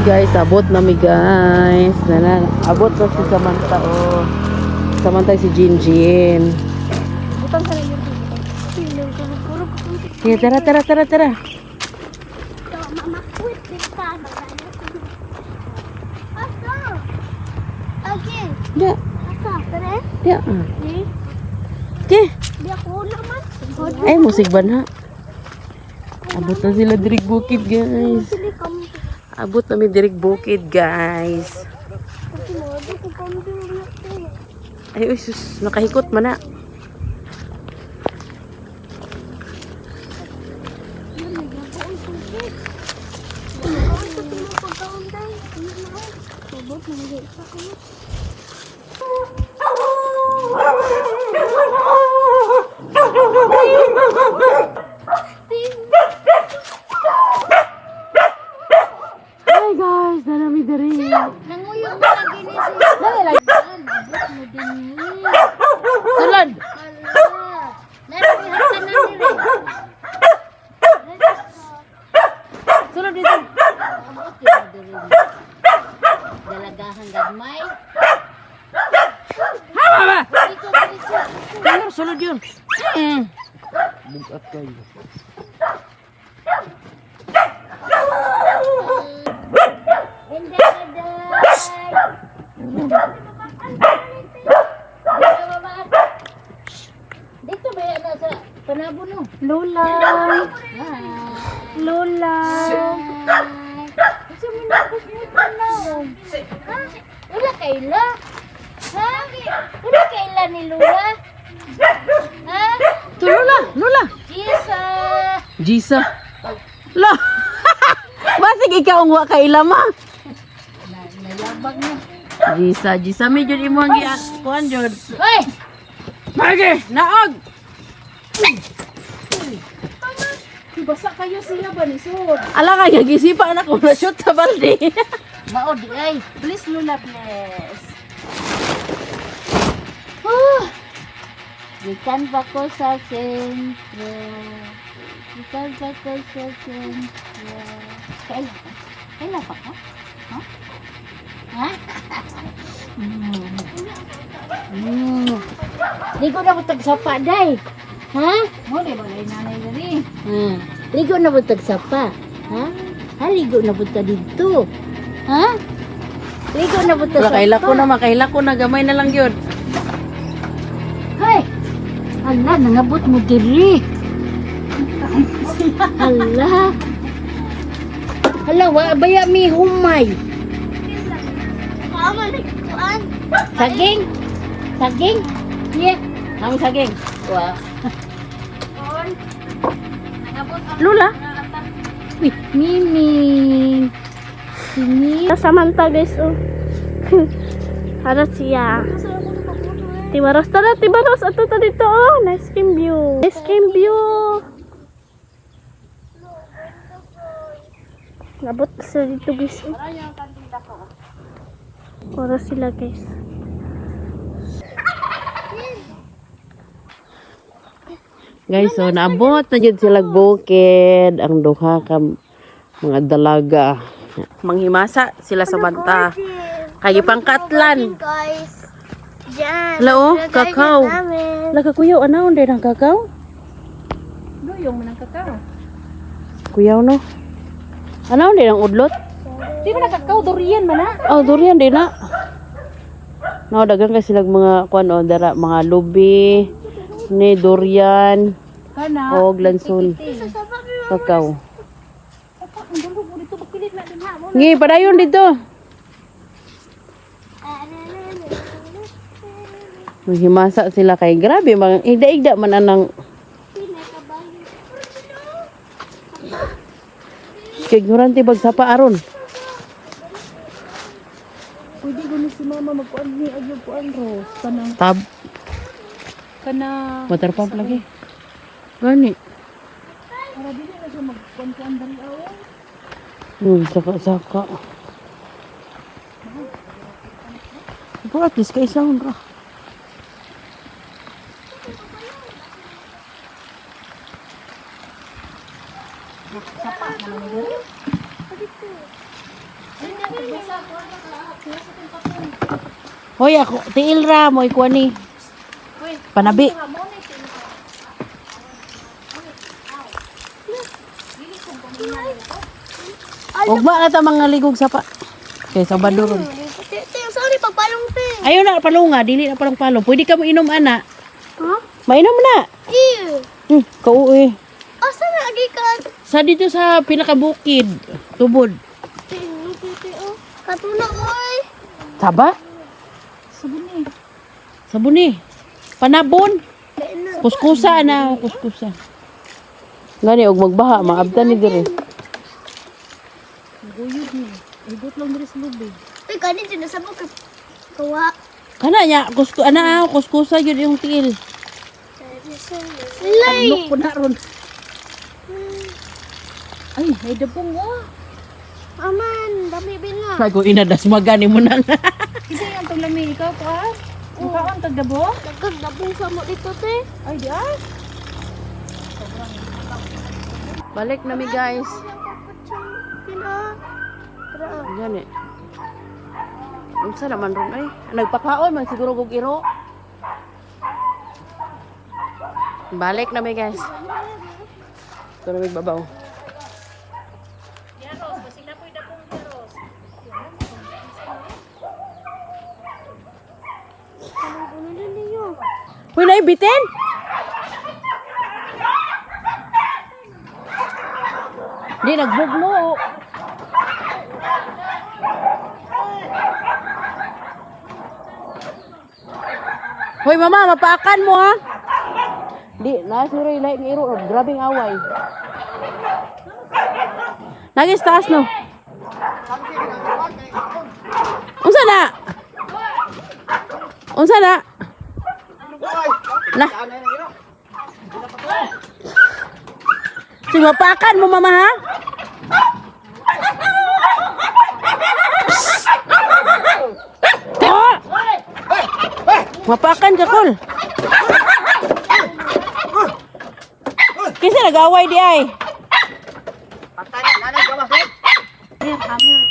guys, abot na mi guys. Abot na si Samantha oh. Samantha si Jinjin. Butang sa iyo. Sige, tara. Mama, quit this time. Asa? Again. Ya. Asa? Tara? Ya. Di? Okay. Di ako naman. Ay, musik ba na? Abot na sila dirig bukid guys. Sili kami. Abot na mi dirig bukid guys. Kasi mo, di ko kami na. Ay, uy, sus, nakahikot man na. Hi guys, nanami diri. Nanguyong na lagi ni si... Abot mo din ni. Sulod. Naramihan ka na nire. Sulod dito. Abot yun din. Dalagahan gamay. Hama ba? Dito. Ano, sulod yun. Bugat kayo. Hindi ka dito ba yan sa panabo no? Lola. Lola. Gusto mo na ako sa panabo. Ha? Wala kaila? Ha? Wala kaila ni Lola? Ha? To Lola. Jisa! Jisa. La. Basig ikaw ang wa kay lama. Nalabag na. Jisa medyo imo ang giakuan jud. Hoy! Mage, naog. Basa kayo siya ba ni Sud? Ala ka gisipa na ko na shoot sa balde. Maod ay. Please Lola, please. Oh! Ikan ba ko sa sentro? Ikan ba ko sa sentro? Kailan ba ka? Ha? Ha? Ligo na butag sapa, day. Ha? Mo, di ba kayo nanay gani? Ligo na butag sapa. Ha? Ha, ligo na butag dito. Ha? Ligo na butag Wala sapa. kaila ko na gamay na lang gyud. Hay! Hala, nangabot mo diri. Hala. Hala, wa baya mi humay. Saging? Saging? Yeah. Ang saging. Wow. Lola. Wait, Mimi. Sini. Samantha guys, oh. Harap siya. Tibaros, tara, tibaros. Ato to dito, oh. Nice game view. Nice game view. Nabot sila dito guys, oh. Oras sila guys. Guys, so naabot na jud sila bukid ang duha ka mga dalaga. Manghimasa sila sa banta. Kay pangkatlan. Guys. Diyan. Hala oh, kakao. Laga kuyaw anaon din ang kakao? Doyong man ang kakao. Kuyaw no. Anaon din ang udlot? Di ba nakakaw durian man na? Oh, durian din na. No, dagan kasi silang mga kuan o dara mga lubi ni durian Kana. o lanson kakao. Ang dulog mo dito magpilit na din ha. Ngi padayon dito. Maghimasa sila kay grabe mga igda-igda man anang kigurante bagsapa aron. Pwede ko ni si mama magkuan ni agyo kuan Rose. Kanang Tab kana water pump lagi. Gani. para dili na siya magkuan-kuan dali aw. Saka. Pero at least kay sound ra. Hoy, ako, tiil ra mo ikuha ni. Panabi. Ugma na ta mga ligog sa pa. Okay, sa baduron. Sorry, pagpalong te. Ayaw na palunga, dili na palang palong. Pwede ka mo inom ana. Ha? Mainom na. Ew. Kauwi. Asa na agi ka? Sa dito sa pinakabukid, tubod. Katuna oy. Saba? Sabuni. Panabon. Kuskusa na, kuskusa. Gani og magbaha, maabtan ni dire. Uy, kanin din sa mga kawa. Kana nya, kuskusa yun yung tiil. Lay. Look po na ron. Ay, may dabong oh. Aman, dami binga. Sago inadas magani mo nang. Kasi yung paglami, ikaw pa. Mukhaan tagdabo? Nagkagdabong sa mo dito te. Ay, di ay. Balik na mi guys. Pina. Tara. Gani. Unsa naman ron ay? Nagpakaon man siguro kog iro. Balik na mi guys. Ito na mi babaw. Ano na niyo? Uy, naibitin? Di, nagbuglo. Hoy, mama, mapaakan mo, ha? Di, nasiroy, like, ni Iro, grabing away. Nagis taas, no? Unsa na? Unsa na? Na. Sige, mapakan mo, mama, ha? Oh! Mapakan ka, Kol. Kasi nag-away di ay. Ayan, kami